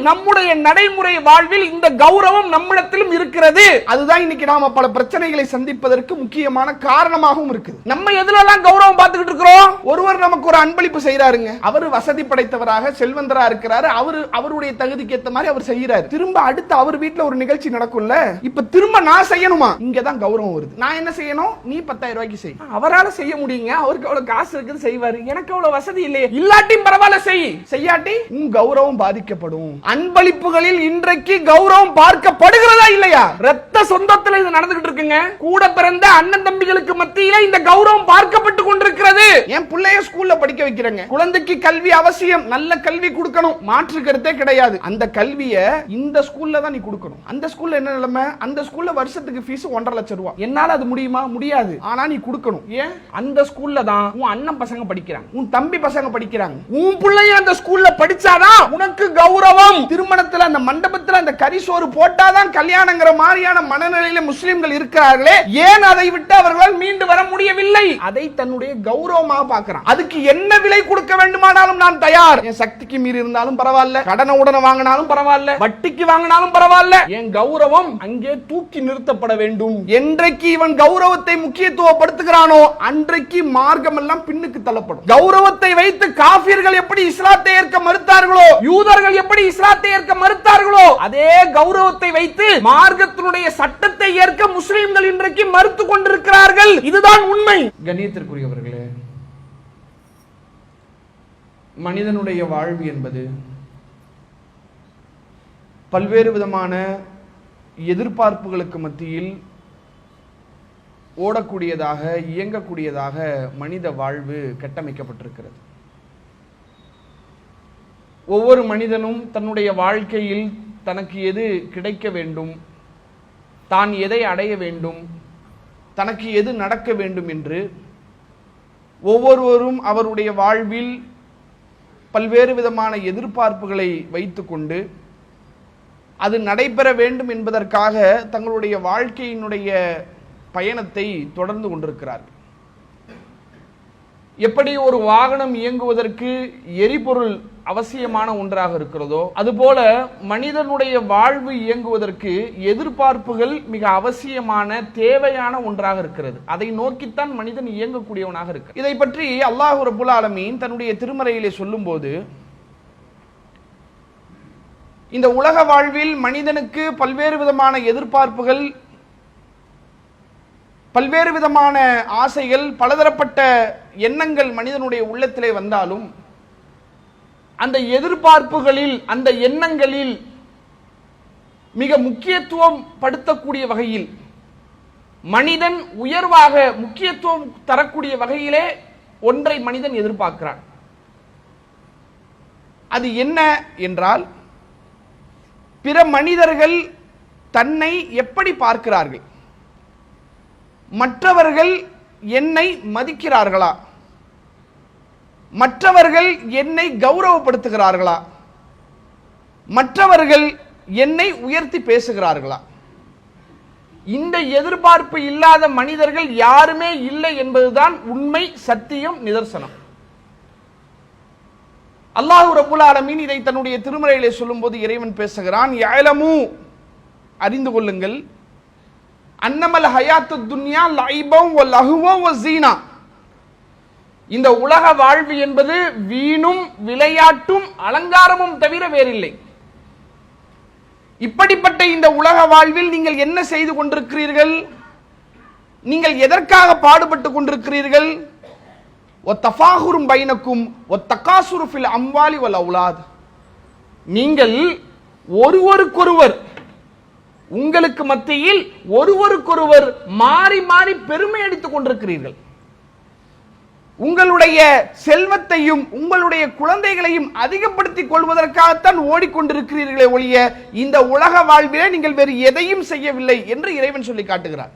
நம்முடைய நடைமுறை வாழ்வில் இந்த கௌரவம் நம்மிடத்திலும் இருக்கிறது. அதுதான் இன்னைக்கு நாம பல பிரச்சனைகளை சந்திப்பதற்கு முக்கியமான காரணமாகவும் இருக்குது. நம்ம எதுலலாம் கௌரவம் பார்த்துக்கிட்டு இருக்கிறோம்? ஒருவர் நமக்கு ஒரு அன்பளிப்பு செய்யறாருங்க, அவர் வசதி படைத்தவராக செல்வந்தரா இருக்கிறாரு, அவருடைய தகுதிக்கு ஏத்த மாதிரி அவர் செய்யறாரு. திரும்ப அடுத்து அவர் வீட்டுல ஒரு நிகழ்ச்சி நடக்கும்ல, இப்ப திரும்ப நான் செய்யணுமா? இங்கதான் கௌரவம் வருது. நான் என்ன செய்யணும்? நீ 10,000 ரூபாய்க்கு செய். அவரால செய்ய முடியுங்க, அவருக்கு அவ்வளவு காசு இருக்குது, செய்வாரு. எனக்கு அவ்வளவு வசதி இல்லையே, இல்லாட்டியும் பரவாயில்ல செய், செய்யாட்டி உன் கௌரவம் பாதிக்கப்படும். அன்பளிப்புகளில் இன்றைக்கு கௌரவம் பார்க்கப்படுகிறதா இல்லையா? ரத்த சொந்தத்தில் இது நடந்துகிட்டு இருக்குங்க. கூட பிறந்த அண்ணன் தம்பிகளுக்கு மத்தியில இந்த கௌரவம் பார்க்கப்பட்டு கொண்டிருக்கிறது. என் பிள்ளைய ஸ்கூல்ல படிக்க வைக்கிறேங்க, குழந்தைக்கு கல்வி அவசியம், நல்ல கல்வி கொடுக்கணும், மாற்று கருத்தே கிடையாது. அந்த கல்வியை இந்த ஸ்கூல்ல தான் நீ கொடுக்கணும். அந்த ஸ்கூல்ல என்ன நிலைமை? அந்த ஸ்கூல்ல வருஷத்துக்கு ஃபீஸ் 1.5 லட்சம் ரூபாய். என்னால அது முடியுமா? முடியாது. ஆனா நீ கொடுக்கணும். ஏன்? அந்த ஸ்கூல்ல தான் உன் அண்ணன் பசங்க படிக்கிறாங்க, உன் தம்பி பசங்க படிக்கிறாங்க. உன் பிள்ளைய அந்த ஸ்கூல்ல படிச்சாதான் உனக்கு கௌரவம். திருமணத்துல அந்த மண்டபத்துல அந்த கரிசோறு போட்டாதான் கல்யாணங்கிற மாதிரியான மனநிலையில முஸ்லிம்கள் இருக்கிறார்களே, ஏன் அதை விட்டு அவர்களால் மீண்டு வர முடியவில்லை? அதை தன்னுடைய கௌரவமாக பார்க்கிறான். அதுக்கு என்ன விலை கொடுக்க வேண்டுமானாலும் நான் தயார். என் சக்திக்கு மீறி இருந்தாலும் பரவாயில்ல, கடனை உடனே வாங்கினாலும் பரவாயில்ல, வட்டிக்கு வாங்கினாலும் பரவாயில்ல, என் கௌரவம் அங்கே தூக்கி நிறுத்தப்பட வேண்டும். என்றைக்கு இவன் கௌரவத்தை முக்கியத்துவப்படுத்துகிறானோ அன்றைக்கு மார்க்கம் எல்லாம் பின்னுக்கு தள்ளப்படும். கௌரவத்தை வைத்து காபிர்கள் எப்படி இஸ்லாத்தை ஏற்க மறுத்தார்களோ, யூதர்கள் எப்படி இஸ்லாத்தை ஏற்க மறுத்தார்களோ, அதே கௌரவத்தை வைத்து மார்க்கத்தினுடைய சட்டத்தை ஏற்க முஸ்லிம்கள் இன்றைக்கு மறுத்துக் கொண்டிருக்கிறார்கள். இதுதான் உண்மை. கண்ணியத்திற்குரியவர்களே, மனிதனுடைய வாழ்வு என்பது பல்வேறு விதமான எதிர்பார்ப்புகளுக்கு மத்தியில் ஓடக்கூடியதாக, இயங்கக்கூடியதாக மனித வாழ்வு கட்டமைக்கப்பட்டிருக்கிறது. ஒவ்வொரு மனிதனும் தன்னுடைய வாழ்க்கையில் தனக்கு எது கிடைக்க வேண்டும், தான் எதை அடைய வேண்டும், தனக்கு எது நடக்க வேண்டும் என்று ஒவ்வொருவரும் அவருடைய வாழ்வில் பல்வேறு விதமான எதிர்பார்ப்புகளை வைத்துக்கொண்டு அது நடைபெற வேண்டும் என்பதற்காக தங்களுடைய வாழ்க்கையினுடைய பயணத்தை தொடர்ந்து கொண்டிருக்கிறார்கள். எப்படி ஒரு வாகனம் இயங்குவதற்கு எரிபொருள் அவசியமான ஒன்றாக இருக்கிறதோ, அதுபோல மனிதனுடைய வாழ்வு இயங்குவதற்கு எதிர்பார்ப்புகள் மிக அவசியமான, தேவையான ஒன்றாக இருக்கிறது. அதை நோக்கித்தான் மனிதன் இயங்கக்கூடியவனாக இருக்கிறான். இதை பற்றி அல்லாஹ் ரப்புல் ஆலமீன் தன்னுடைய திருமறையிலே சொல்லும் போது, இந்த உலக வாழ்வில் மனிதனுக்கு பல்வேறு விதமான எதிர்பார்ப்புகள், பல்வேறு விதமான ஆசைகள், பலதரப்பட்ட எண்ணங்கள் மனிதனுடைய உள்ளத்திலே வந்தாலும் அந்த எதிர்பார்ப்புகளில், அந்த எண்ணங்களில் மிக முக்கியத்துவம் படுத்தக்கூடிய வகையில், மனிதன் உயர்வாக முக்கியத்துவம் தரக்கூடிய வகையிலே ஒன்றை மனிதன் எதிர்பார்க்கிறான். அது என்ன என்றால், பிற மனிதர்கள் தன்னை எப்படி பார்க்கிறார்கள், மற்றவர்கள் என்னை மதிக்கிறார்களா, மற்றவர்கள் என்னை கௌரவப்படுத்துகிறார்களா, மற்றவர்கள் என்னை உயர்த்தி பேசுகிறார்களா? இந்த எதிர்பார்ப்பு இல்லாத மனிதர்கள் யாருமே இல்லை என்பதுதான் உண்மை, சத்தியம், நிதர்சனம். அல்லாஹ் ரப்புல் ஆலமீன் இதை தன்னுடைய திருமறையிலே சொல்லும்போது இறைவன் பேசுகிறான், யஅலமு, அறிந்து கொள்ளுங்கள், அன்னமல் ஹயாத்து துன்யா லைபம் வ லஹுவம் வ ஸீனா, இந்த உலக வாழ்வு என்பது வீணும் விளையாட்டும் அலங்காரமும் தவிர வேறில்லை. இப்படிப்பட்ட இந்த உலக வாழ்வில் நீங்கள் என்ன செய்து கொண்டிருக்கிறீர்கள்? நீங்கள் எதற்காக பாடுபட்டு கொண்டிருக்கிறீர்கள்? ஒத்தஃபாகுரும் பைனக்கும் ஒத்தகாசுரு ஃபில் அம்வாலி வல் அவுலாத், நீங்கள் ஒருவருக்கொருவர், உங்களுக்கு மத்தியில் ஒருவருக்கொருவர் மாறி மாறி பெருமை அடித்துக் கொண்டிருக்கிறீர்கள். உங்களுடைய செல்வத்தையும் உங்களுடைய குழந்தைகளையும் அதிகப்படுத்திக் கொள்வதற்காகத்தான் ஓடிக்கொண்டிருக்கிறீர்களே ஒழிய இந்த உலக வாழ்விலே நீங்கள் வேறு எதையும் செய்யவில்லை என்று இறைவன் சொல்லி காட்டுகிறார்.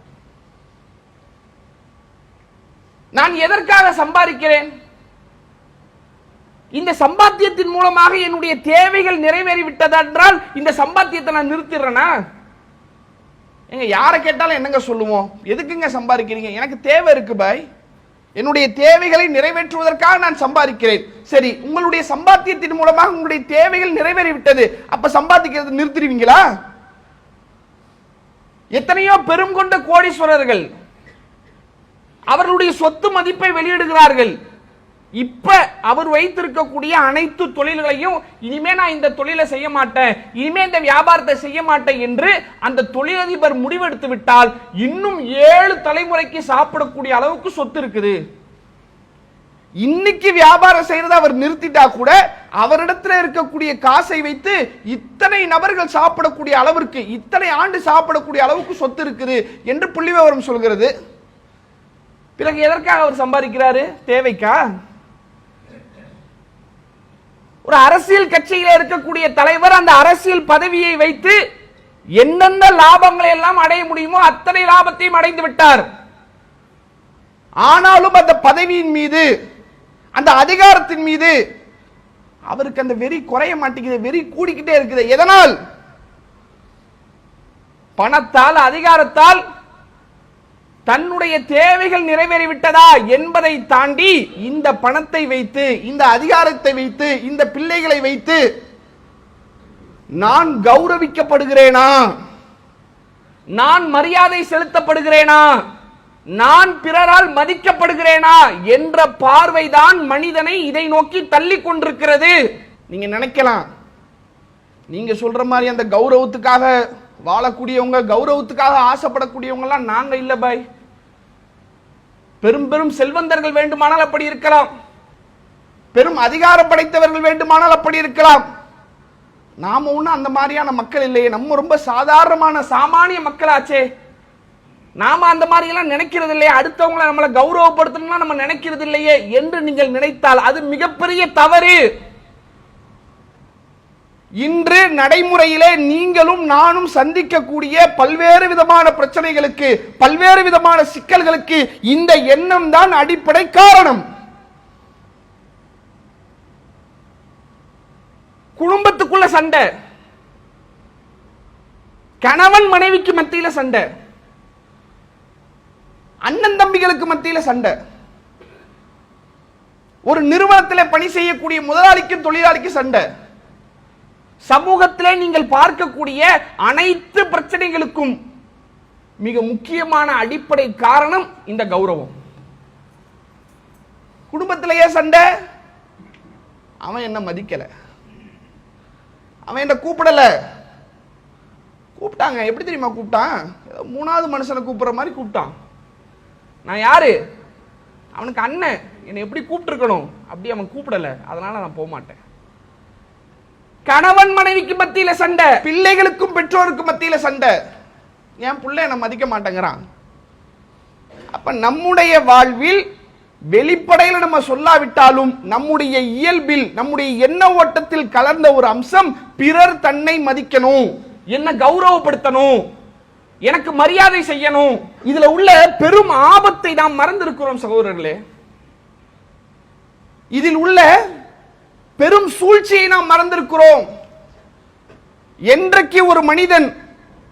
நான் எதற்காக சம்பாதிக்கிறேன்? இந்த சம்பாத்தியத்தின் மூலமாக என்னுடைய தேவைகள் நிறைவேறிவிட்டதென்றால் இந்த சம்பாத்தியத்தை நான் நிறுத்திடுறேனா? எங்க யாரை கேட்டாலும் என்னங்க சொல்லுவோம், எதுக்குங்க சம்பாதிக்கிறீங்க? எனக்கு தேவை இருக்கு பாய், என்னுடைய தேவைகளை நிறைவேற்றுவதற்காக நான் சம்பாதிக்கிறேன். சரி, உங்களுடைய சம்பாத்தியத்தின் மூலமாக உங்களுடைய தேவைகள் நிறைவேறிவிட்டது, அப்ப சம்பாதிக்கிறது நிறுத்திடுவீங்களா? எத்தனையோ பெரும் கொண்ட கோடீஸ்வரர்கள் அவர்களுடைய சொத்து மதிப்பை வெளியிடுகிறார்கள். இப்ப அவர் வைத்திருக்கக்கூடிய அனைத்து தொழில்களையும் இனிமே நான் இந்த தொழிலை செய்ய மாட்டேன், இனிமே இந்த வியாபாரத்தை செய்ய மாட்டேன் என்று அந்த தொழிலதிபர் முடிவெடுத்து விட்டால் இன்னும் 7 தலைமுறைக்கு சாப்பிடக்கூடிய அளவுக்கு சொத்து இருக்குது. இன்னைக்கு வியாபாரம் செய்யறத அவர் நிறுத்திட்டா கூட அவரிடத்தில் இருக்கக்கூடிய காசை வைத்து இத்தனை நபர்கள் சாப்பிடக்கூடிய அளவிற்கு, இத்தனை ஆண்டு சாப்பிடக்கூடிய அளவுக்கு சொத்து இருக்குது என்று புள்ளி விவரம் சொல்கிறது. பிறகு எதற்காக அவர் சம்பாதிக்கிறாரு? தேவைக்கா? ஒரு அரசியல் கட்சியில இருக்கக்கூடிய தலைவர் அந்த அரசியல் பதவியை வைத்து எந்தெந்த லாபங்களை எல்லாம் அடைய முடியுமோ அத்தனை லாபத்தையும் அடைந்து விட்டார். ஆனாலும் அந்த பதவியின் மீது, அந்த அதிகாரத்தின் மீது அவருக்கு அந்த வெறி குறைய மாட்டேங்குது, வெறி கூடிக்கிட்டே இருக்குது. எதனால்? பணத்தால், அதிகாரத்தால் தன்னுடைய தேவைகள் நிறைவேறிவிட்டதா என்பதை தாண்டி இந்த பணத்தை வைத்து, இந்த அதிகாரத்தை வைத்து, இந்த பிள்ளைகளை வைத்து நான் கௌரவிக்கப்படுகிறேனா, நான் மரியாதை செலுத்தப்படுகிறேனா, நான் பிறரால் மதிக்கப்படுகிறேனா என்ற பார்வைதான் மனிதனை இதை நோக்கி தள்ளி கொண்டிருக்கிறது. நீங்க நினைக்கலாம், நீங்க சொல்ற மாதிரி அந்த கௌரவத்துக்காக வாழக்கூடியவங்க, கௌரவத்துக்காக ஆசைப்படக்கூடியவங்க எல்லாம் நாங்க இல்ல பாய். பெரும் பெரும் செல்வந்தர்கள் வேண்டுமானால் அப்படி இருக்கலாம், பெரும் அதிகாரம் படைத்தவர்கள் வேண்டுமானால் அப்படி இருக்கலாம். நாம ஒண்ணு அந்த மாதிரியான மக்கள் இல்லையே, நம்ம ரொம்ப சாதாரணமான சாமானிய மக்களாச்சே. நாம அந்த மாதிரி எல்லாம் நினைக்கிறது இல்லையே, அடுத்தவங்களை நம்மளை கௌரவப்படுத்தணும்னா நம்ம நினைக்கிறது இல்லையே என்று நீங்கள் நினைத்தால் அது மிகப்பெரிய தவறு. இன்று நடைமுறையிலே நீங்களும் நானும் சந்திக்கக்கூடிய பல்வேறு விதமான பிரச்சனைகளுக்கு, பல்வேறு விதமான சிக்கல்களுக்கு இந்த எண்ணம் தான் அடிப்படை காரணம். குடும்பத்துக்குள்ள சண்டை, கணவன் மனைவிக்கு மத்தியில சண்டை, அண்ணன் தம்பிகளுக்கு மத்தியில சண்டை, ஒரு நிறுவனத்தில் பணி செய்யக்கூடிய முதலாளிக்கும் தொழிலாளிக்கும் சண்டை, சமூகத்திலே நீங்கள் பார்க்கக்கூடிய அனைத்து பிரச்சனைகளுக்கும் மிக முக்கியமான அடிப்படை காரணம் இந்த கௌரவம். குடும்பத்திலேயே சண்டை, அவன் என்ன மதிக்கல, அவன் என்ன கூப்பிடல, கூப்பிட்டாங்க எப்படி தெரியுமா கூப்பிட்டான், மூணாவது மனுஷனை கூப்பிடுற மாதிரி கூப்பிட்டான். நான் யாரு? அவனுக்கு அண்ணன், என்னை எப்படி கூப்பிட்டுருக்கணும் அப்படி அவன் கூப்பிடல, அதனால நான் போக மாட்டேன். கணவன் மனைவிக்கு மத்தியில சண்டை, பிள்ளைகளுக்கும் பெற்றோருக்கும் மத்தியில சண்டை, என் பிள்ளை என்ன மதிக்க மாட்டேங்கிறான். அப்ப நம்முடைய வாழ்வில் வெளிப்படையில் நம்ம சொல்லாவிட்டாலும் நம்முடைய இயல்பில், நம்முடைய எண்ண ஓட்டத்தில் கலர்ந்த ஒரு அம்சம் பிறர் தன்னை மதிக்கணும், என்ன கௌரவப்படுத்தணும், எனக்கு மரியாதை செய்யணும். இதுல உள்ள பெரும் ஆபத்தை நாம் மறந்திருக்கிறோம் சகோதரர்களே. இதில் உள்ள பெரும் சூழ்ச்சியை நாம் மறந்திருக்கிறோம். என்றைக்கு ஒரு மனிதன்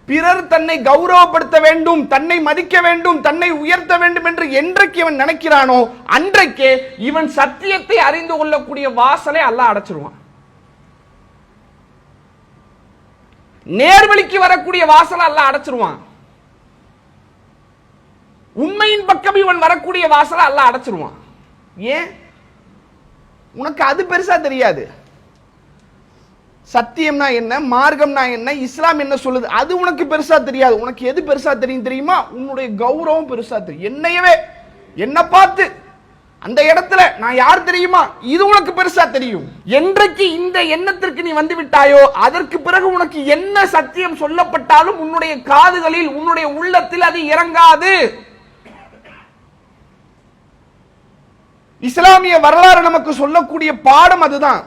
பிறர் தன்னை கௌரவப்படுத்த வேண்டும், தன்னை மதிக்க வேண்டும், தன்னை உயர்த்த வேண்டும் என்று என்றைக்கு இவன் நினைக்கிறானோ அன்றைக்கே இவன் சத்தியத்தை அறிந்து கொள்ளக்கூடிய வாசலை அல்லாஹ் அடைச்சிருவான். நேர்வழிக்கு வரக்கூடிய வாசலை அல்லாஹ் அடைச்சிருவான். உண்மையின் பக்கம் இவன் வரக்கூடிய வாசலை அல்லாஹ் அடைச்சிருவான். ஏன்? உனக்கு அது பெருசா தெரியாது. சத்தியம்னா என்ன, மார்க்கம்னா என்ன, இஸ்லாம் என்ன சொல்லுது, அது உனக்கு பெருசா தெரியாது. உனக்கு எது பெருசா தெரியும் தெரியுமா? உன்னுடைய கௌரவம் பெருசா தெரியும். என்னையவே, என்ன பார்த்து அந்த இடத்துல நான் யார் தெரியுமா, இது உனக்கு பெருசா தெரியும். என்றைக்கு இந்த எண்ணத்திற்கு நீ வந்து விட்டாயோ அதற்கு பிறகு உனக்கு என்ன சத்தியம் சொல்லப்பட்டாலும் உன்னுடைய காதுகளில், உன்னுடைய உள்ளத்தில் அது இறங்காது. இஸ்லாமிய வரலாறு நமக்கு சொல்லக்கூடிய பாடம் அதுதான்.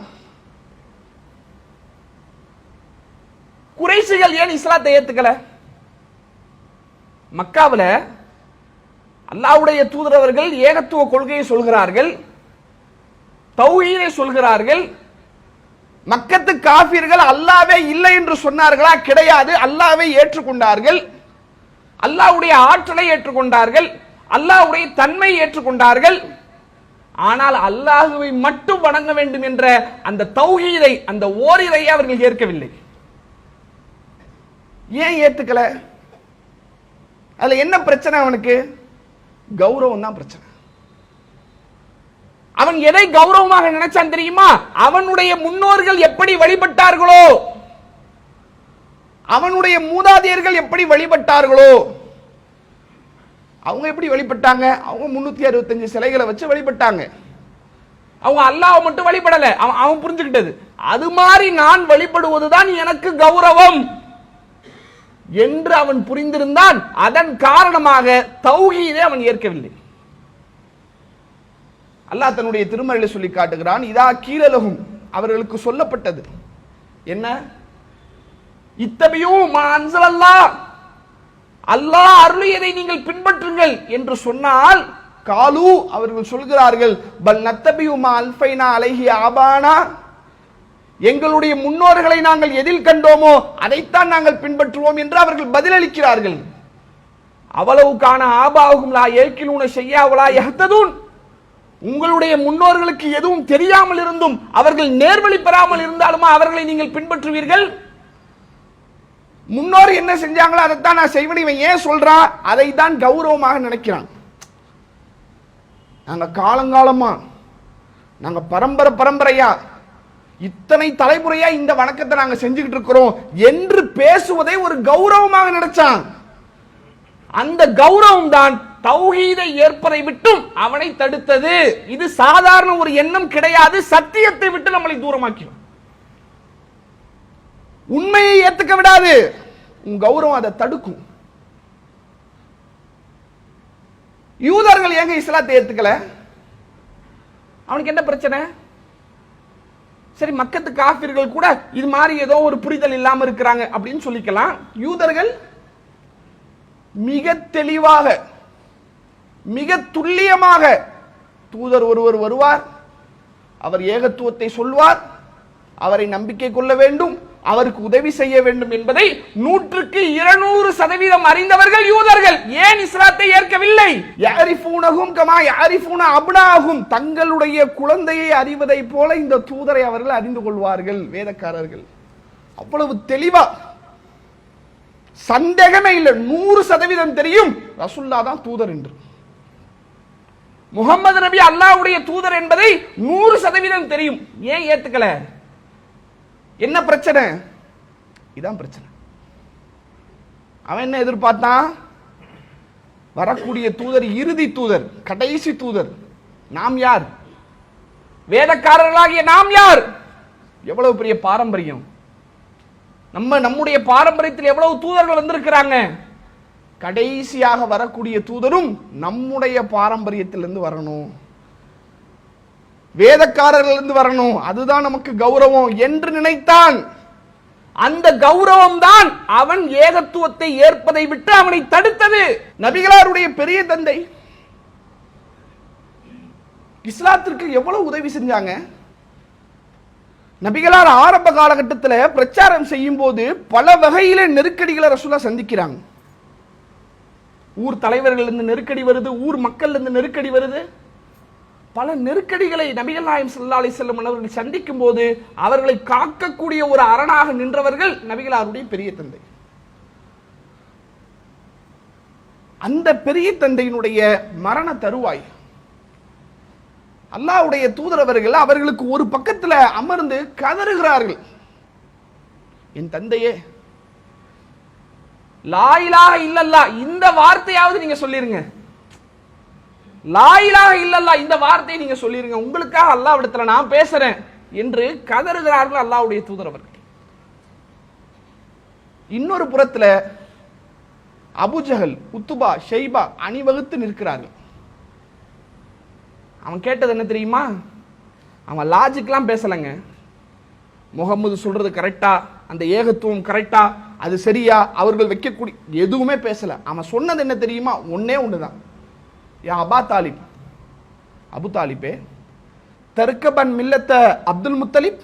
குறைஷிகள் ஏன் இஸ்லாத்தை ஏத்துக்கல? மக்காவுல அல்லாஹ்வுடைய தூதரவர்கள் ஏகத்துவ கொள்கையை சொல்கிறார்கள், தௌஹீதை சொல்கிறார்கள். மக்கத்து காஃபிர்கள் அல்லாஹ்வே இல்லை என்று சொன்னார்களா? கிடையாது, அல்லாஹ்வை ஏற்றுக்கொண்டார்கள், அல்லாஹ்வுடைய ஆற்றலை ஏற்றுக்கொண்டார்கள். அல்லாஹ்வுடைய தன்மை ஏற்றுக்கொண்டார்கள். ஆனால் அல்லாஹுவை மட்டும் வணங்க வேண்டும் என்ற அந்த தௌஹீதை, அந்த ஓரிரையை அவர்கள் ஏற்கவில்லை. ஏன் ஏத்துக்கல? அதுல என்ன பிரச்சனை? அவனுக்கு கௌரவம் தான் பிரச்சனை. அவன் எதை கௌரவமாக நினைச்சான் தெரியுமா? அவனுடைய முன்னோர்கள் எப்படி வழிபட்டார்களோ, அவனுடைய மூதாதையர்கள் எப்படி வழிபட்டார்களோ, அவங்க எப்படி வழிபட்டாங்க? அவங்க 365 சிலைகளை வச்சு வழிபட்டாங்க. அவங்க அல்லாஹ்வை மட்டும் வழிபடல. அவன் புரிஞ்சுக்கிட்டது, அது மாதிரி நான் வழிபடுவதுதான் எனக்கு கௌரவம் என்று அவன் புரிந்திருந்தான். அதன் காரணமாக தௌஹீதை அவன் ஏற்கவில்லை. அல்லாஹ் தன்னுடைய திருமறையில் சொல்லி காட்டுகிறான், இதா கீலலகும், அவர்களுக்கு சொல்லப்பட்டது என்ன? இத்தபியூ மா அன்ஸலல்லாஹ், அல்லாஹ் அருளியதை நீங்கள் பின்பற்றுங்கள் என்று சொன்னால், காலு, அவர்கள் சொல்கிறார்கள், பல் நத்தபியூ மா அல்ஃபைனா அலைஹி ஆபானா, எங்களுடைய முன்னோர்களை நாங்கள் எதில் கண்டோமோ அதைத்தான் நாங்கள் பின்பற்றுவோம் என்று அவர்கள் பதிலளிக்கிறார்கள். அவ்வளவுக்கான ஆபாகும் லா ஏக்கிலூன ஷையாவலா யஹ்ததூன், உங்களுடைய முன்னோர்களுக்கு எதுவும் தெரியாமல் இருந்தும் அவர்கள் நேர்வழி பெறாமல் இருந்தாலுமா அவர்களை நீங்கள் பின்பற்றுவீர்கள்? முன்னோர் என்ன செஞ்சாங்களோ அதைத்தான் நான் செய்வேன். இவன் ஏன் சொல்றான்? அதை தான் கௌரவமாக நினைக்கிறான். நாங்க காலங்காலமா, நாங்க பரம்பரையா, இத்தனை தலைமுறையா இந்த வணக்கத்தை நாங்க செஞ்சுக்கிட்டு இருக்கிறோம் என்று பேசுவதை ஒரு கௌரவமாக நினைச்சான். அந்த கௌரவம் தான் தௌஹீதை ஏற்பதை விட்டும் அவனை தடுத்தது. இது சாதாரண ஒரு எண்ணம் கிடையாது, சத்தியத்தை விட்டு நம்மளை தூரமாக்கிடும். உண்மையை ஏத்துக்க விடாது, உன் கௌரவம் அதை தடுக்கும். யூதர்கள் ஏங்க இஸ்லாத்தை ஏத்துக்கல? அவனுக்கு என்ன பிரச்சனை? சரி, மக்கத்து காஃபிர்கள் கூட இது மாதிரி ஏதோ ஒரு புரிதல் இல்லாம இருக்கிறாங்க அப்படின்னு சொல்லிக்கலாம். யூதர்கள் மிக தெளிவாக, மிக துல்லியமாக, தூதர் ஒருவர் வருவார், அவர் ஏகத்துவத்தை சொல்வார், அவரை நம்பிக்கை கொள்ள வேண்டும், அவருக்கு உதவி செய்ய வேண்டும் என்பதை 100% அறிந்தவர்கள் யூதர்கள். ஏன் இஸ்லாத்தை ஏற்கவில்லை? யாரிஃபூனஹும் கமா யாரிஃபூன அப்னாஹும், தங்களுடைய குழந்தையை அறிவதை போல இந்த தூதரை அவர்கள் அறிந்து கொள்வார்கள். வேதக்காரர்கள் அவ்வளவு தெளிவா, சந்தேகமே இல்லை, 100% தெரியும் ரசூலுல்லாஹ் தான் தூதர் என்று. முகமது நபி அல்லாஹ்வுடைய தூதர் என்பதை 100% தெரியும். ஏன் ஏத்துக்கல? என்ன பிரச்சனை? இதான் பிரச்சனை. அவன் என்ன எதிர்பார்த்தான்? வரக்கூடிய தூதர் இறுதி தூதர், கடைசி தூதர். நாம் யார்? வேதக்காரர்களாகிய நாம் யார்? எவ்வளவு பெரிய பாரம்பரியம்! நம்முடைய பாரம்பரியத்தில் எவ்வளவு தூதர்கள் வந்திருக்கிறாங்க. கடைசியாக வரக்கூடிய தூதரும் நம்முடைய பாரம்பரியத்திலிருந்து வரணும், வேதக்காரர்களிருந்து வரணும், அதுதான் நமக்கு கௌரவம் என்று நினைத்தான். அந்த கௌரவம் தான் அவன் ஏகத்துவத்தை ஏற்பதை விட்டு அவனை தடுத்தது. நபிகளாருடைய பெரிய தந்தை இஸ்லாத்திற்கு எவ்வளவு உதவி செஞ்சாங்க. நபிகளார் ஆரம்ப காலகட்டத்தில் பிரச்சாரம் செய்யும் போது பல வகையில நெருக்கடிகளை ரசூலுல்லாஹ் சந்திக்கிறாங்க. ஊர் தலைவர்கள் இருந்து நெருக்கடி வருது, ஊர் மக்கள் இருந்து நெருக்கடி வருது. பல நெருக்கடிகளை நபிகள் நாயகம் ஸல்லல்லாஹு அலைஹி வஸல்லம் அவர்கள் சந்திக்கும் போது அவர்களை காக்கக்கூடிய ஒரு அரணாக நின்றவர்கள் நபிகளாருடைய பெரிய தந்தை. அந்த பெரிய தந்தையினுடைய மரண தருவாய் அல்லாஹ்வுடைய தூதரவர்கள் அவர்களுக்கு ஒரு பக்கத்தில் அமர்ந்து கதறுகிறார்கள். என் தந்தையே, லா இலாஹ இல்லல்லாஹ் இந்த வார்த்தையாவது நீங்க சொல்லிருங்க, லா இலாஹ இல்லல்லாஹ் இந்த வார்த்தையை நீங்க சொல்லிருங்க, உங்களுக்காக அல்லாஹ்விடத்துல நான் பேசுறேன் என்று கதறுகிறார்கள் அல்லாஹ்வுடைய தூதரவர்கள். இன்னொரு புறத்துல அபூஜஹல், உத்துபா, ஷைபா அணிவகுத்து நிற்கிறார்கள். அவன் கேட்டது என்ன தெரியுமா? அவன் லாஜிக்லாம் பேசலங்க. முகமது சொல்றது கரெக்டா, அந்த ஏகத்துவம் கரெக்டா, அது சரியா, அவர்கள் வைக்கக்கூடிய எதுவுமே பேசல. அவன் சொன்னது என்ன தெரியுமா? ஒன்னே ஒண்ணுதான், யா அபா தாலிப், அபு தாலிபே, தர்கபன் மில்லத்த அப்துல் முத்தலிப்,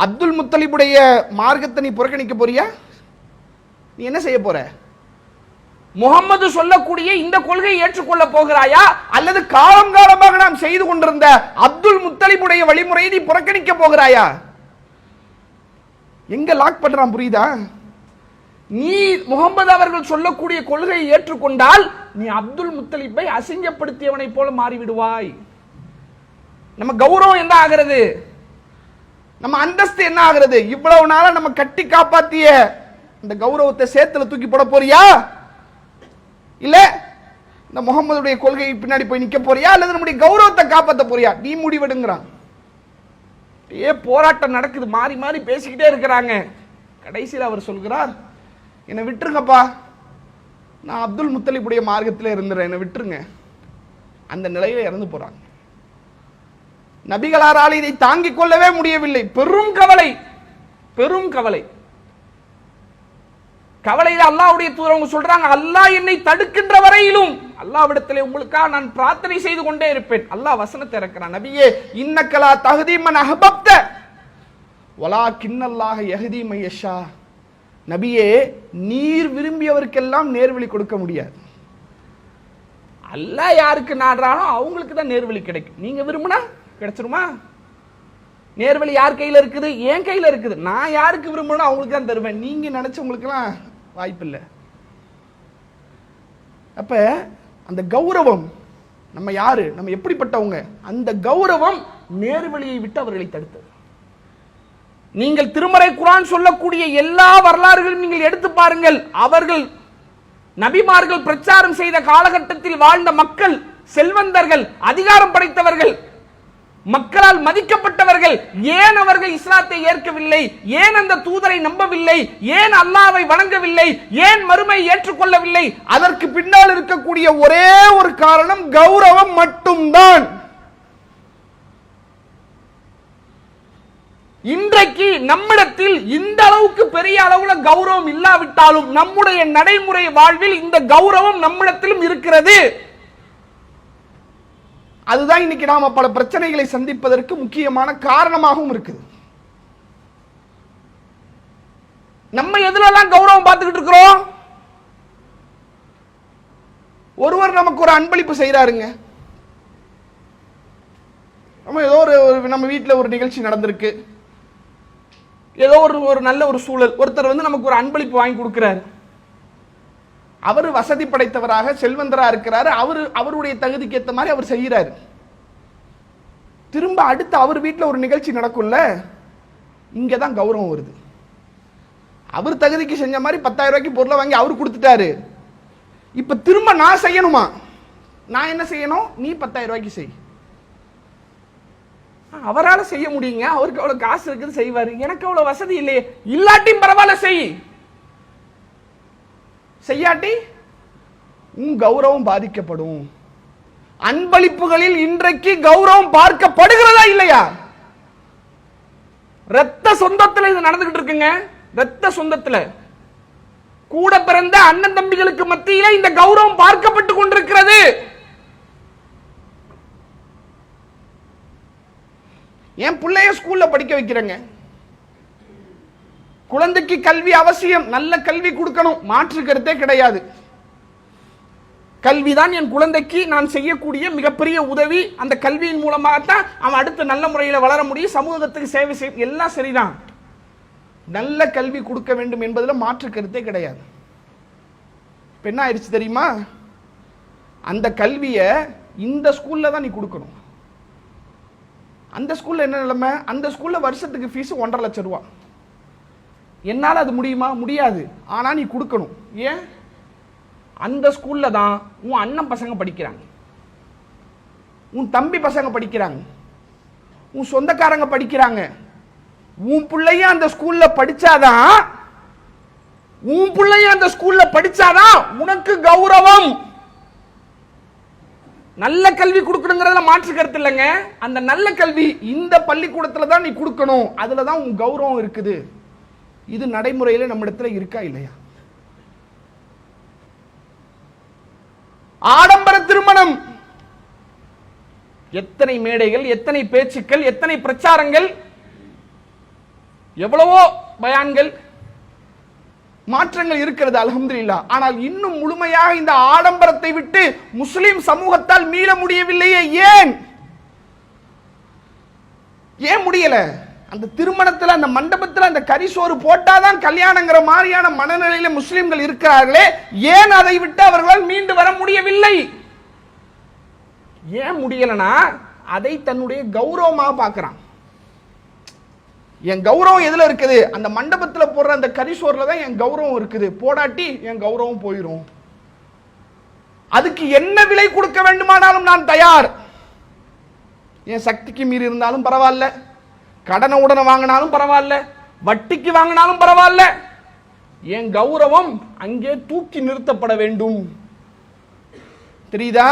அப்துல் முத்தலிபுடைய மார்க்கத்தை நீ புறக்கணிக்க போறியா? நீ என்ன செய்ய போற? முகமது சொல்லக்கூடிய இந்த கொள்கையை ஏற்றுக்கொள்ள போகிறாயா, அல்லது காலம் காலமாக நாம் செய்து கொண்டிருந்த அப்துல் முத்தலிபுடைய வழிமுறையை நீ புறக்கணிக்க போகிறாயா? எங்க லாக் பண்றான் புரியுதா? நீ முகமது அவர்கள் சொல்லக்கூடிய கொள்கையை ஏற்றுக்கொண்டால் நீ அப்துல் முத்தலிபை அசிங்கப்படுத்தியவனை போல மாறிவிடுவாய். நம்ம கௌரவம் என்ன ஆகிறது? நம்ம அந்தஸ்து என்ன ஆகிறது? இவ்வளவு நாளா நம்ம கட்டி காப்பாத்திய இந்த கௌரவத்தை சேத்துல தூக்கி போட போறியா, இல்ல இந்த முகமதுடைய கொள்கையை பின்னாடி போய் நிக்க போறியா, அல்லது நம்முடைய கௌரவத்தை காப்பாற்ற போறியா? நீ முடிவெடுங்கிறான். போராட்டம் நடக்குது, மாறி மாறி பேசிக்கிட்டே இருக்கிறாங்க. கடைசியில் அவர் சொல்கிறார், என்னை விட்டுருங்கப்பா, நான் அப்துல் முத்தலிபுடைய மார்க்கத்தில் இருந்துறேன், என்னை விட்டுருங்க. அந்த நிலையில இறந்து போறாங்க. நபிகளாரால் இதை தாங்கிக் கொள்ளவே முடியவில்லை. பெரும் கவலை, பெரும் கவலை. கவலையில அல்லாஹ்வுடைய தூதர் அவங்க சொல்றாங்க, அல்லாஹ் என்னை தடுக்கின்ற வரையிலும் அல்லாஹ்விடத்திலே உங்களுக்காக நான் பிரார்த்தனை செய்து கொண்டே இருப்பேன். அல்லாஹ் வசனத்தை இறக்குறான், நபியே இன்னக்கலா தஹ்தி மன் அஹ்பப்த வலாக்கின்னல்லாஹ யஹ்தி மன் யஷா. நபியே நீர் விரும்பியவருக்கெல்லாம் நேர்வழி கொடுக்க முடியாது. அல்லாஹ் யாருக்கு நாடுறானோ அவங்களுக்கு தான் நேர்வழி கிடைக்கும். நீங்க விரும்பினா கிடைச்சிருமா? நேர்வழி யார் கையில இருக்குது? என் கையில இருக்குது. நான் யாருக்கு விரும்பணும் அவங்களுக்கு தான் தருவேன். நீங்க நினைச்சவங்களுக்குலாம் வாய்ப்பு இல்லை. அப்ப அந்த கௌரவம், நம்ம யாரு, நம்ம எப்படிப்பட்டவங்க, அந்த கௌரவம் நேர்வழியை விட்டு அவர்களை தடுத்தது. நீங்கள் திருமறை குர்ஆன் சொல்லக்கூடிய எல்லா வரலாறுகளும் நீங்கள் எடுத்து பாருங்கள். அவர்கள் நபிமார்கள் பிரச்சாரம் செய்த காலகட்டத்தில் வாழ்ந்த மக்கள், செல்வந்தர்கள், அதிகாரம் படைத்தவர்கள், மக்களால் மதிக்கப்பட்டவர்கள், ஏன் அவர்கள் இஸ்லாத்தை ஏற்கவில்லை? ஏன் அந்த தூதரை நம்பவில்லை? ஏன் அல்லாஹ்வை வணங்கவில்லை? ஏன் மறுமை ஏற்றுக்கொள்ளவில்லை? அதற்கு பின்னால் இருக்கக்கூடிய ஒரே ஒரு காரணம் கௌரவம் மட்டும்தான். இன்றைக்கு நம்மிடத்தில் இந்த அளவுக்கு பெரிய அளவுல கௌரவம் இல்லாவிட்டாலும் நம்முடைய நடைமுறை வாழ்வில் இந்த கௌரவம் நம்மிடத்திலும் இருக்கிறது. அதுதான் இன்னைக்கு நாம பல பிரச்சனைகளை சந்திப்பதற்கு முக்கியமான காரணமாகவும் இருக்குது. நம்ம எதுலெல்லாம் கௌரவம் பார்த்துக்கிட்டு இருக்கிறோம்? ஒருவர் நமக்கு ஒரு அன்பளிப்பு செய்யறாருங்க. நம்ம ஏதோ நம்ம வீட்டில் ஒரு நிகழ்ச்சி நடந்திருக்கு, ஏதோ ஒரு நல்ல ஒரு சூழல், ஒருத்தர் நமக்கு ஒரு அன்பளிப்பு வாங்கி கொடுக்கிறாரு. அவர் வசதி படைத்தவராக செல்வந்தரா இருக்கிறாரு. அவருடைய தகுதிக்கு ஏற்ற மாதிரி அவர் செய்யறாரு. திரும்ப அடுத்து அவர் வீட்டில் ஒரு நிகழ்ச்சி நடக்கும்ல, இங்கதான் கௌரவம் வருது. அவர் தகுதிக்கு செஞ்ச மாதிரி 10,000 ரூபாய்க்கு பொருளை வாங்கி அவர் கொடுத்துட்டாரு. இப்ப திரும்ப நான் செய்யணுமா? நான் என்ன செய்யணும்? நீ 10,000 ரூபாய்க்கு செய். அவரால் செய்ய முடியுங்க, அவருக்கு அவ்வளவு காசு இருக்குது, செய்வாரு. எனக்கு அவ்வளவு வசதி இல்லையே. இல்லாட்டியும் பரவாயில்ல, செய். செய்யாட்டி உன் கௌரவம் பாதிக்கப்படும். அன்பளிப்புகளில் இன்றைக்கு கௌரவம் பார்க்கப்படுகிறதா இல்லையா? ரத்த சொந்தத்தில் இது நடந்துகிட்டு இருக்குங்க. ரத்த சொந்தத்தில் கூட பிறந்த அண்ணன் தம்பிகளுக்கு மத்தியில இந்த கௌரவம் பார்க்கப்பட்டு கொண்டிருக்கிறது. என் பிள்ளைய ஸ்கூல்ல படிக்க வைக்கிறேங்க. குழந்தைக்கு கல்வி அவசியம், நல்ல கல்வி கொடுக்கணும், மாற்று கருத்தே கிடையாது. கல்விதான் என் குழந்தைக்கு நான் செய்யக்கூடிய மிகப்பெரிய உதவி. அந்த கல்வியின் மூலமாகத்தான் அவன் அடுத்து நல்ல முறையில் வளர முடியும், சமூகத்துக்கு சேவை செய்ய, எல்லாம் சரிதான். நல்ல கல்வி கொடுக்க வேண்டும் என்பதில் மாற்று கருத்தே கிடையாது. இப்ப என்ன ஆயிடுச்சு தெரியுமா? அந்த கல்வியை இந்த ஸ்கூல்ல தான் நீ கொடுக்கணும். அந்த ஸ்கூல்ல என்ன நிலைமை? அந்த ஸ்கூல்ல வருஷத்துக்கு ஃபீஸ் 1.5 லட்சம் ரூபாய். என்னால் அது முடியுமா? முடியாது. ஆனா நீ கொடுக்கணும். ஏன்? அந்த ஸ்கூல்ல தான் உன் அண்ணன் பசங்க படிக்கிறாங்க, உன் தம்பி பசங்க படிக்கிறாங்க, உன் சொந்தக்காரங்க படிக்கிறாங்க. உன் பிள்ளையும் அந்த ஸ்கூல்ல படிச்சாதான், உன் பிள்ளையும் அந்த ஸ்கூல்ல படிச்சாதான் உனக்கு கௌரவம். நல்ல கல்வி கொடுக்கணுங்கிறதுல மாற்று கருத்து இல்லைங்க. அந்த நல்ல கல்வி இந்த பள்ளிக்கூடத்துல தான் நீ கொடுக்கணும், அதுல தான் உன் கௌரவம் இருக்குது. இது நடைமுறையில நம்மிடத்துல இருக்கா இல்லையா? ஆடம்பர திருமணம், எத்தனை மேடைகள், எத்தனை பேச்சுக்கள், எத்தனை பிரச்சாரங்கள், எவ்வளவோ பயான்கள். மாற்றங்கள் இருக்கிறது அல்ஹம்துலில்லாஹ். ஆனால் இன்னும் முழுமையாக இந்த ஆடம்பரத்தை விட்டு முஸ்லிம் சமூகத்தால் மீள முடியவில்லையே. ஏன் முடியல? அந்த திருமணத்தில் அந்த மண்டபத்தில் அந்த கரிசோறு போட்டாதான் கல்யாணங்கிற மாதிரியான மனநிலையில முஸ்லிம்கள் இருக்கிறார்களே, ஏன் அதை விட்டு அவர்களால் மீண்டு வர முடியவில்லை? ஏன் முடியலனா அதை தன்னுடைய கௌரவமாக பார்க்கிறான். என் கௌரவம் எதுல இருக்குது? அந்த மண்டபத்தில் போடுற அந்த கரிசோர்ல தான் என் கௌரவம் இருக்குது. போடாட்டி என் கௌரவம் போயிடும். அதுக்கு என்ன விலை கொடுக்க வேண்டுமானாலும் நான் தயார். என் சக்திக்கு மீறி இருந்தாலும் பரவாயில்ல, கடனை உடனே வாங்கினாலும் பரவாயில்ல, வட்டிக்கு வாங்கினாலும் பரவாயில்ல, என் கௌரவம் அங்கே தூக்கி நிறுத்தப்பட வேண்டும். தெரியுதா?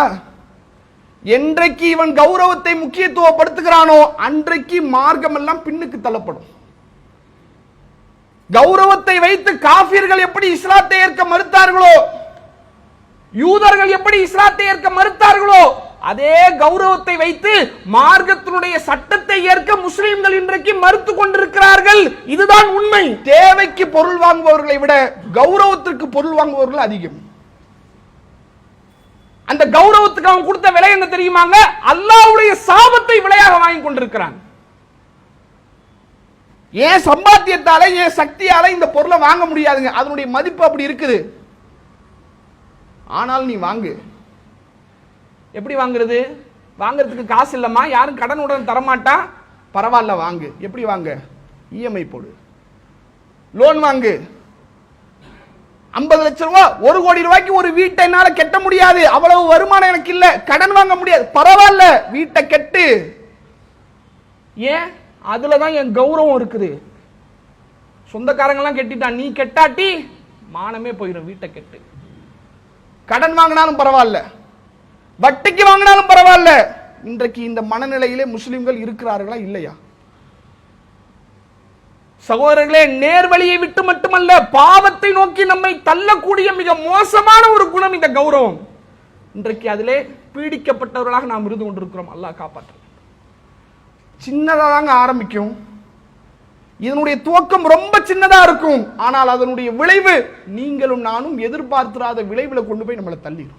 என்றைக்கு இவன் கௌரவத்தை முக்கியத்துவப்படுத்துகிறானோ அன்றைக்கு மார்க்கம் எல்லாம் பின்னுக்கு தள்ளப்படும். கௌரவத்தை வைத்து காபிர்கள் எப்படி இஸ்லாத்தை ஏற்க மறுத்தார்களோ, யூதர்கள் எப்படி இஸ்லாத்தை ஏற்க மறுத்தார்களோ, அதே கௌரவத்தை வைத்து மார்க்கத்தினுடைய சட்டத்தை ஏற்க முஸ்லிம்கள் இன்றைக்கு மறுத்து கொண்டிருக்கிறார்கள். இதுதான் உண்மை. தேவைக்கு பொருள் வாங்குபவர்களை விட கௌரவத்திற்கு பொருள் வாங்குபவர்கள் அதிகம். அந்த கௌரவத்துக்கு அவன் கொடுத்த விலை என்ன தெரியுமாங்க? அல்லாஹ்வுடைய சாபத்தை விலையாக வாங்கி கொண்டிருக்கிறான். ஏன் சம்பாத்தியத்தால, ஏன் சக்தியால இந்த பொருளை வாங்க முடியாதுங்க. அதனுடைய மதிப்பு அப்படி இருக்குது. ஆனால் நீ வாங்கு. எப்படி வாங்குறது? வாங்குறதுக்கு காசு இல்லம்மா, யாரும் கடனுடன் தரமாட்டா, பரவாயில்ல வாங்கு. எப்படி வாங்க? இஎம்ஐ போடு, லோன் வாங்கு. 50 லட்சம் ரூபாய், 1 கோடி ரூபாய்க்கு ஒரு வீட்டை என்னால கட்ட முடியாது, அவ்வளவு வருமானம் எனக்கு இல்ல, கடன் வாங்க முடியாது, பரவாயில்ல வீட்டை கட்டு. ஏன்? அதுலதான் என் கௌரவம் இருக்குது. சொந்தக்காரங்க எல்லாம் கெட்டிட்டான், நீ கெட்டாட்டி மானமே போயிடும். வீட்டை கெட்டு. கடன் வாங்கினாலும் பரவாயில்ல, வட்டிக்கு வாங்கினாலும் பரவாயில்ல. இன்றைக்கு இந்த மனநிலையிலே முஸ்லிம்கள் இருக்கிறார்களா இல்லையா? சகோதரர்களே, நேர்வழியை விட்டு மட்டுமல்ல, பாவத்தை நோக்கி நம்மை தள்ளக்கூடிய மிக மோசமான ஒரு குணம் இந்த கௌரவம். இன்றைக்கு அதிலே பீடிக்கப்பட்டவர்களாக நாம் இருந்து கொண்டிருக்கிறோம். அல்லாஹ் காப்பாற்ற. சின்னதாங்க ஆரம்பிக்கும், இதனுடைய துவக்கம் ரொம்ப சின்னதா இருக்கும். ஆனால் அதனுடைய விளைவு நீங்களும் நானும் எதிர்பார்த்திராத விளைவுல கொண்டு போய் நம்மளை தள்ளிடும்.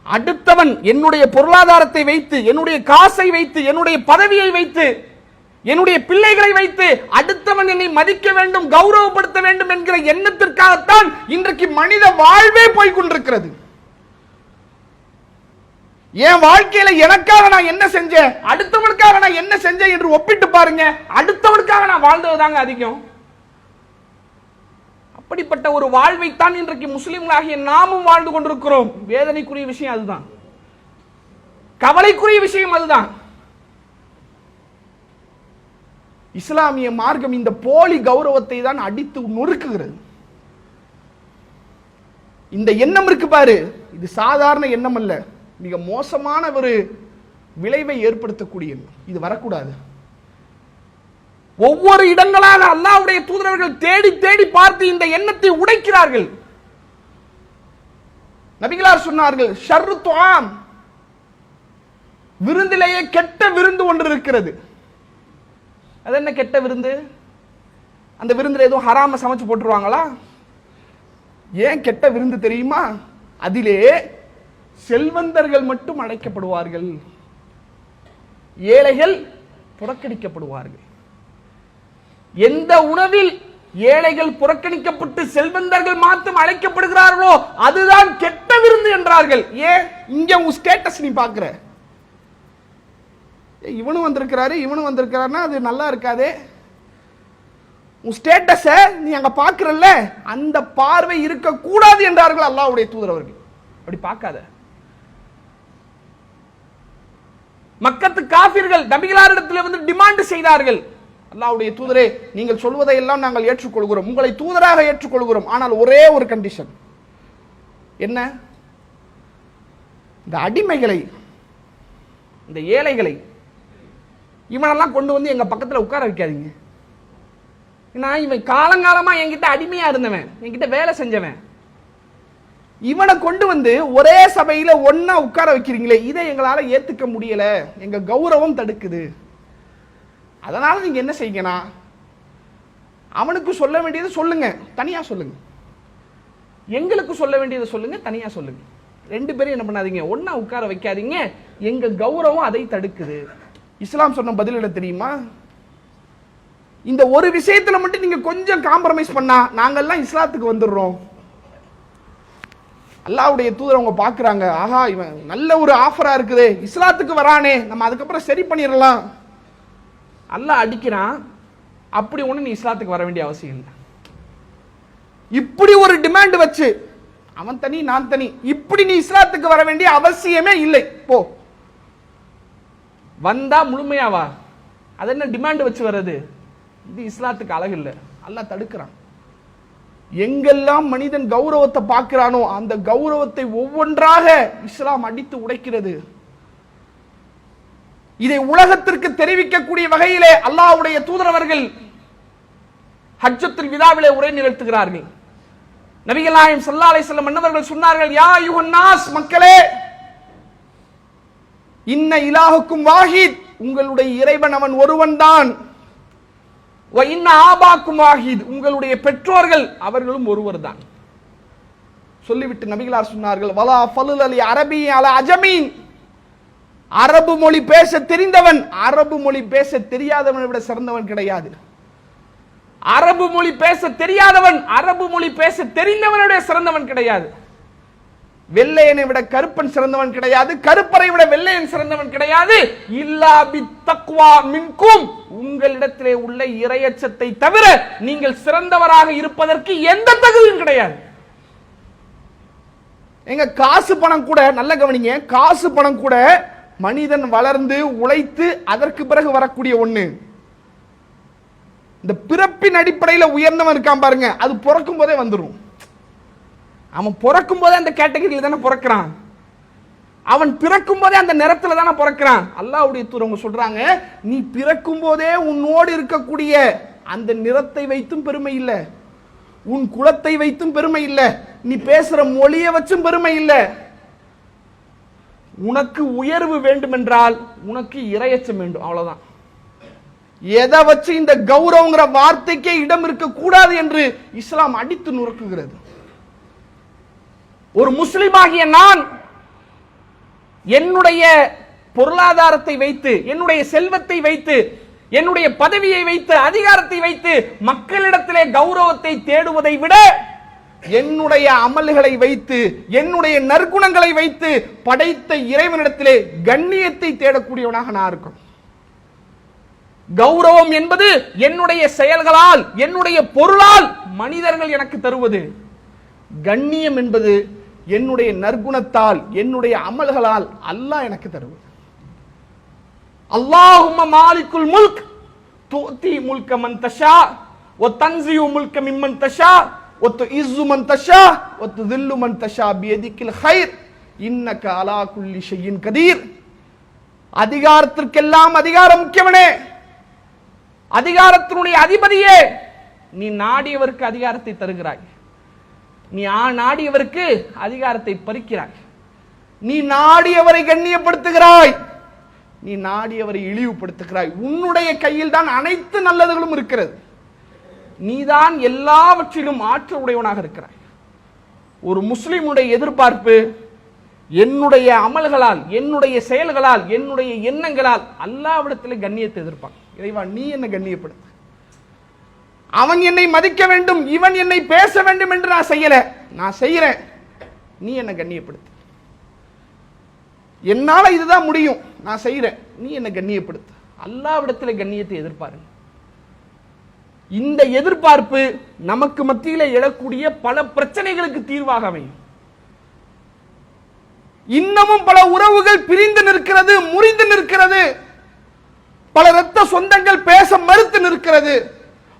அடுத்தவன் என்னுடைய பொருளாதாரத்தை வைத்து, என்னுடைய காசை வைத்து, என்னுடைய பதவியை வைத்து, என்னுடைய பிள்ளைகளை வைத்து அடுத்தவன் என்னை மதிக்க வேண்டும், கௌரவப்படுத்த வேண்டும் என்கிற எண்ணத்திற்காகத்தான் இன்றைக்கு மனித வாழ்வே போய்கொண்டிருக்கிறது. என் வாழ்க்கையில எனக்காக நான் என்ன செஞ்சேன், அடுத்தவனுக்காக நான் என்ன செஞ்சேன் என்று ஒப்பிட்டு பாருங்க. அடுத்தவனுக்காக நான் வாழ்ந்ததுதாங்க அதிகம். அப்படிப்பட்ட ஒரு வாழ்வைத்தான் இன்றைக்கு முஸ்லிம்களாகிய நாமும் வாழ்ந்து கொண்டிருக்கிறோம். வேதனைக்குரிய விஷயம் அதுதான், கவலைக்குரிய விஷயம் அதுதான். இஸ்லாமிய மார்க்கம் இந்த போலி கௌரவத்தை தான் அடித்து நொறுக்குகிறது. இந்த எண்ணம் இருக்கு பாரு, இது சாதாரண எண்ணம் அல்ல, மிக மோசமான ஒரு விளைவை ஏற்படுத்தக்கூடிய எண்ணம். இது வரக்கூடாது. ஒவ்வொரு இடங்களாக அல்லாஹ்வுடைய தூதரர்கள் தேடி தேடி பார்த்து இந்த எண்ணத்தை உடைக்கிறார்கள். நபிகளார் சொன்னார்கள், ஷர்ரு துஆம், விருந்திலேயே கெட்ட விருந்து ஒன்று இருக்கிறது. அது என்ன கெட்ட விருந்து? அந்த விருந்தில் எதுவும் ஹராம சமைச்சு போட்டுருவாங்களா? ஏன் கெட்ட விருந்து தெரியுமா? அதிலே செல்வந்தர்கள் மட்டும் அழைக்கப்படுவார்கள், ஏழைகள் புறக்கணிக்கப்படுவார்கள். எந்த உணவில் ஏழைகள் புறக்கணிக்கப்பட்டு செல்வந்தர்கள் மாத்திரம் அழைக்கப்படுகிறார்களோ அதுதான் கெட்ட விருந்து என்றார்கள். ஏன்? இங்க உன் ஸ்டேட்டஸ் நீ பாக்குற, இவனும் வந்திருக்கிறாரு இவனும் வந்திருக்கிறாருன்னா அது நல்லா இருக்காதே. உன் ஸ்டேட்டஸ நீ அங்க பாக்குறல்ல, அந்த பார்வை இருக்க கூடாது என்றார்கள் அல்லாஹ்வுடைய தூதர் அவர்கள். அப்படி பார்க்காத. மக்கத்து காபிர்கள் நபிகளாரிடத்தில் வந்து டிமாண்ட் செய்தார்கள், அல்லாஹ்வுடைய தூதரே நீங்கள் சொல்வதை எல்லாம் நாங்கள் ஏற்றுக்கொள்கிறோம், உங்களை தூதராக ஏற்றுக்கொள்கிறோம், ஆனால் ஒரே ஒரு கண்டிஷன். என்ன? இந்த அடிமைகளை, இந்த ஏழைகளை, இவனெல்லாம் கொண்டு வந்து எங்க பக்கத்துல உட்கார வைக்காதீங்க. நான் இவன் காலங்காலமா என்கிட்ட அடிமையா இருந்தவன், என்கிட்ட வேலை செஞ்சவன், இவனை கொண்டு வந்து ஒரே சபையில ஒன்னா உட்கார வைக்கிறீங்களே, இதை எங்களால ஏத்துக்க முடியல, எங்க கௌரவம் தடுக்குது. அதனால நீங்க என்ன செய்யுங்கன்னா, அவனுக்கு சொல்ல வேண்டியது சொல்லுங்க, தனியா சொல்லுங்க. எங்களுக்கு சொல்ல வேண்டியதை சொல்லுங்க, தனியா சொல்லுங்க. ரெண்டு பேரும் என்ன பண்ணாதீங்க, ஒன்னா உட்கார வைக்காதீங்க. எங்க கௌரவம் அதை தடுக்குது. இஸ்லாம் சொன்ன பதில் என்ன தெரியுமா? இந்த ஒரு விஷயத்துல மட்டும் நீங்க கொஞ்சம் காம்ப்ரமைஸ் பண்ணா நாங்கெல்லாம் இஸ்லாத்துக்கு வந்துடுறோம். அல்லாஹ்வுடைய தூதர் அவங்க பாக்குறாங்க, ஆஹா இவன் நல்ல ஒரு ஆஃபரா இருக்குது, இஸ்லாத்துக்கு வரானே, நம்ம அதுக்கப்புறம் சரி பண்ணிடலாம். அல்லாஹ் அடிக்கிறான், அப்படி ஒண்ணு நீ இஸ்லாத்துக்கு வர வேண்டிய அவசியம் இல்லை. இப்படி ஒரு டிமாண்ட் வச்சு, அவன் தனி நான் தனி, இப்படி நீ இஸ்லாத்துக்கு வர வேண்டிய அவசியமே இல்லை. போ, வந்தா முழுமையாவா, அது என்ன டிமாண்ட் வச்சு வர்றது? இது இஸ்லாத்துக்கு அழகு இல்லை. அல்லாஹ் தடுக்கிறான். எங்கெல்லாம் மனிதன் கௌரவத்தை பார்க்கிறானோ அந்த கௌரவத்தை ஒவ்வொன்றாக இஸ்லாம் அடித்து உடைக்கிறது. இதை உலகத்திற்கு தெரிவிக்கக்கூடிய வகையிலே அல்லாஹ்வுடைய தூதர் அவர்கள் ஹஜ்ஜத்துல் விதாவிலே உரை நிகழ்த்துகிறார்கள். நபிகள் நாயகம் ஸல்லல்லாஹு அலைஹி வஸல்லம் அன்னவர்கள் சொன்னார்கள், யா அய்யுஹன் நாஸ், மக்களே, இன்ன இலாஹுக்கும் வாஹித், உங்களுடைய இறைவன் அவன் ஒருவன் தான். வ இன்ன ஆபாக்கும் வாஹித், உங்களுடைய பெற்றோர்கள் அவர்களும் ஒருவர் தான். சொல்லிவிட்டு நபிகளார் சொன்னார்கள், வலா ஃபலுல் அலி அரபி அலா அஜமீன், அரபு மொழி பேச தெரிந்தவன் அரபு மொழி பேச தெரியாதவனை விட சிறந்தவன் கிடையாது. அரபு மொழி பேச தெரியாதவன் அரபு மொழி பேச தெரிந்தவனுடைய சிறந்தவன் கிடையாது. வெள்ளையனை விட கருப்பன் சிறந்தவன் கிடையாது, கருப்பரை விட வெள்ளையன் சிறந்தவன் கிடையாது. இல்லா பித்தக்வா மின்கும், உங்களிடத்திலே உள்ள இறையச்சத்தை தவிர நீங்கள் சிறந்தவராக இருப்பதற்கு எந்த தகுதியும் கிடையாது. எங்க காசு பணம் கூட, நல்ல கவனிங்க, காசு பணம் கூட மனிதன் வளர்ந்து உழைத்து அதற்கு பிறகு வரக்கூடிய ஒண்ணு. இந்த பிறப்பின் அடிப்படையில் உயர்ந்தவன் இருக்கான் பாருங்க, அது பிறக்கும் போதே வந்துடும். அவன் பிறக்கும் போதே அந்த கேட்டகரியில் தானே பிறக்கிறான், அவன் பிறக்கும் போதே அந்த நிறத்துல தானே பிறக்கிறான். அல்லாஹ்வுடைய தூதர் சொல்றாங்க, நீ பிறக்கும் போதே உன்னோடு இருக்கக்கூடிய அந்த நிறத்தை வைத்தும் பெருமை இல்லை, உன் குலத்தை வைத்தும் பெருமை இல்லை, நீ பேசுற மொழியை வச்சும் பெருமை இல்லை. உனக்கு உயர்வு வேண்டும் என்றால் உனக்கு இறையச்சம் வேண்டும், அவ்வளவுதான். எதை வச்சு இந்த கௌரவங்கிற வார்த்தைக்கே இடம் இருக்க கூடாது என்று இஸ்லாம் அடித்து நுறுக்குகிறது. ஒரு முஸ்லிமாகிய நான் என்னுடைய பொருளாதாரத்தை வைத்து, என்னுடைய செல்வத்தை வைத்து, என்னுடைய பதவியை வைத்து, அதிகாரத்தை வைத்து மக்களிடத்திலே கௌரவத்தை தேடுவதை விட என்னுடைய அமல்களை வைத்து, என்னுடைய நற்குணங்களை வைத்து படைத்த இறைவனிடத்திலே கண்ணியத்தை தேடக்கூடியவனாக நான் இருக்கும். கௌரவம் என்பது என்னுடைய செயல்களால், என்னுடைய பொருளால் மனிதர்கள் எனக்கு தருவது. கண்ணியம் என்பது என்னுடைய நற்குணத்தால், என்னுடைய அமல்களால் அல்லாஹ் எனக்கு தருவது. அல்லாஹும்ம மாலிகுல் முல்க் துதி முல்க மன் தஷா வ தன்ஸியு முல்க மிம்மன் தஷா வ துஇஸ்ஸு மன் தஷா வ துதில்லு மன் தஷா பியதிகில் கைர் இன்னக அலா குல்லி ஷைஇன் கதீர். அதிகாரத்திற்கெல்லாம் அதிகாரம் முக்கியவனே, அதிகாரத்தினுடைய அதிபதியே, நீ நாடியவருக்கு அதிகாரத்தை தருகிறாய், நீ நாடியவருக்கு அதிகாரத்தை பறிக்கிறாய், நீ நாடியவரை கண்ணியப்படுத்துகிறாய், நீ நாடியவரை இழிவுபடுத்துகிறாய். உன்னுடைய கையில் தான் அனைத்து நல்லதுகளும் இருக்கிறது, நீதான் எல்லாவற்றிலும் ஆற்றல் உடையவனாக இருக்கிறாய். ஒரு முஸ்லிமுடைய எதிர்பார்ப்பு என்னுடைய அமல்களால், என்னுடைய செயல்களால், என்னுடைய எண்ணங்களால் அல்லாஹ்விடத்தில் கண்ணியத்தை எதிர்ப்பான். இறைவா நீ என்ன கண்ணியப்படுத்து, அவன் என்னை மதிக்க வேண்டும், இவன் என்னை பேச வேண்டும் என்று நான் செய்யல, நான் செய்யறேன், நீ என்ன கண்ணியப்படுத்து. என்னால இதுதான் முடியும், நான் செய்யறேன், நீ என்ன கண்ணியப்படுத்து. அல்லாஹ்விடத்தில் கண்ணியத்தை எதிர்பாருங்க. இந்த எதிர்பார்ப்பு நமக்கு மத்தியிலே எழக்கூடிய பல பிரச்சனைகளுக்கு தீர்வாக அமையும். இன்னமும் பல உறவுகள் பிரிந்து நிற்கிறது, முறிந்து நிற்கிறது, பல இரத்த சொந்தங்கள் பேச மறுத்து நிற்கிறது,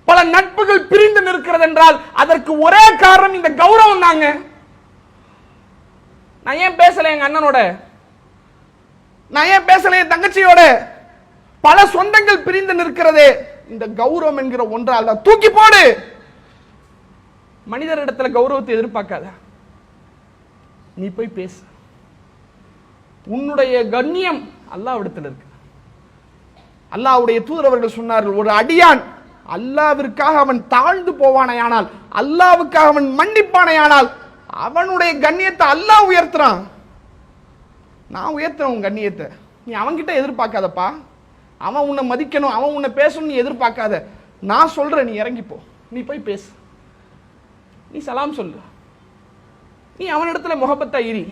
பல நட்புகள் பிரிந்து நிற்கிறது என்றால் அதற்கு ஒரே காரணம் இந்த கௌரவம் தாங்க. நான் ஏன் பேசல எங்க அண்ணனோட, நான் ஏன் பேசல என் தங்கச்சியோட, பல சொந்தங்கள் பிரிந்து நிற்கிறது இந்த கௌரவம் என்கிற ஒன்றால். தூக்கி போடு. மனிதரிடத்துல கௌரவத்தை எதிர்பார்க்காத, நீ போய் பேசு. உன்னுடைய கண்ணியம் அல்லாஹ்விடத்தில் இருக்கு. அல்லாஹ்வுடைய தூதர் அவர்கள் சொன்னார்கள், ஒரு அடியான் அல்லாவிற்காக அவன் தாழ்ந்து போவானையானால், அல்லாவுக்காக அவன் மன்னிப்பானையானால் அவனுடைய கண்ணியத்தை அல்லாஹ் உயர்த்துறான். நான் உயர்த்துறேன் உன் கண்ணியத்தை, நீ அவன்கிட்ட எதிர்பார்க்காதப்பா. அவன் உன்னை மதிக்கணும், அவன் உன்னை பேசணும் நீ எதிர்பார்க்காத. நான் சொல்றேன், நீ இறங்கிப்போ, நீ போய் பேசு, நீ சலாம் சொல்லு, நீ அவனிடத்துல முகப்பத்தா இரி.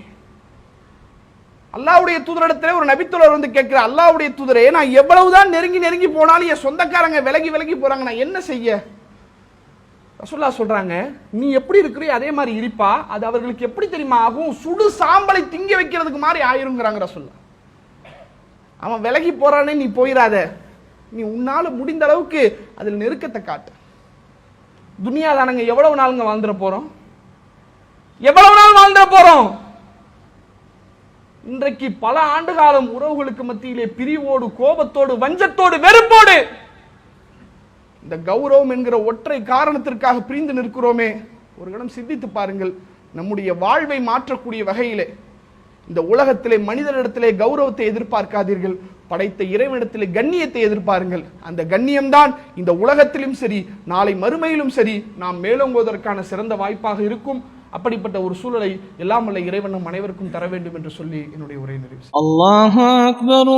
அல்லாஹ்வுடைய தூதரிடத்துல ஒரு நபித்தோழர் வந்து கேட்கிற, அல்லாஹ்வுடைய தூதரே, நான் எவ்வளவுதான் நெருங்கி நெருங்கி போனாலும் என் சொந்தக்காரங்க விலகி விலகி போறாங்க, நான் என்ன செய்ய? ரசூலுல்லாஹ் சொல்றாங்க, நீ எப்படி இருக்கிறியோ அதே மாதிரி இருப்பா, அது அவர்களுக்கு எப்படி தெரியுமா ஆகும்? சுடு சாம்பலை திங்க வைக்கிறதுக்கு மாதிரி ஆயிருங்கிறாங்க ரசூலுல்லாஹ். அவன் விலகி போறானே, நீ போயிடாத, நீ உன்னால முடிந்த அளவுக்கு அதில் நெருக்கத்தை காட்டு. துனியாதானங்க எவ்வளவு நாளுங்க வாழ்ந்துட போறோம்? எவ்வளவு நாள் வாழ்ந்துட போறோம்? இன்றைக்கு பல ஆண்டு காலம் உறவுகளுக்கு மத்தியிலே பிரிவோடு, கோபத்தோடு, வஞ்சத்தோடு, வெறுப்போடு இந்த கௌரவம் என்கிற ஒற்றை காரணத்திற்காக பிரிந்து நிற்கிறோமே. ஒரு கணம் சிந்தித்து பாருங்கள். நம்முடைய வாழ்வை மாற்றக்கூடிய வகையிலே இந்த உலகத்திலே மனிதனிடத்திலே கௌரவத்தை எதிர்பார்க்காதீர்கள், படைத்த இறைவனிடத்திலே கண்ணியத்தை எதிர்பாருங்கள். அந்த கண்ணியம்தான் இந்த உலகத்திலும் சரி நாளை மறுமையிலும் சரி நாம் மேலோங்குவதற்கான சிறந்த வாய்ப்பாக இருக்கும். அப்படிப்பட்ட ஒரு சூழலை எல்லாம் வல்ல இறைவன் நம் அனைவருக்கும் தர வேண்டும் என்று சொல்லி என்னுடைய உரையை நிறைவு செய்கிறேன். அல்லாஹு அக்பர்.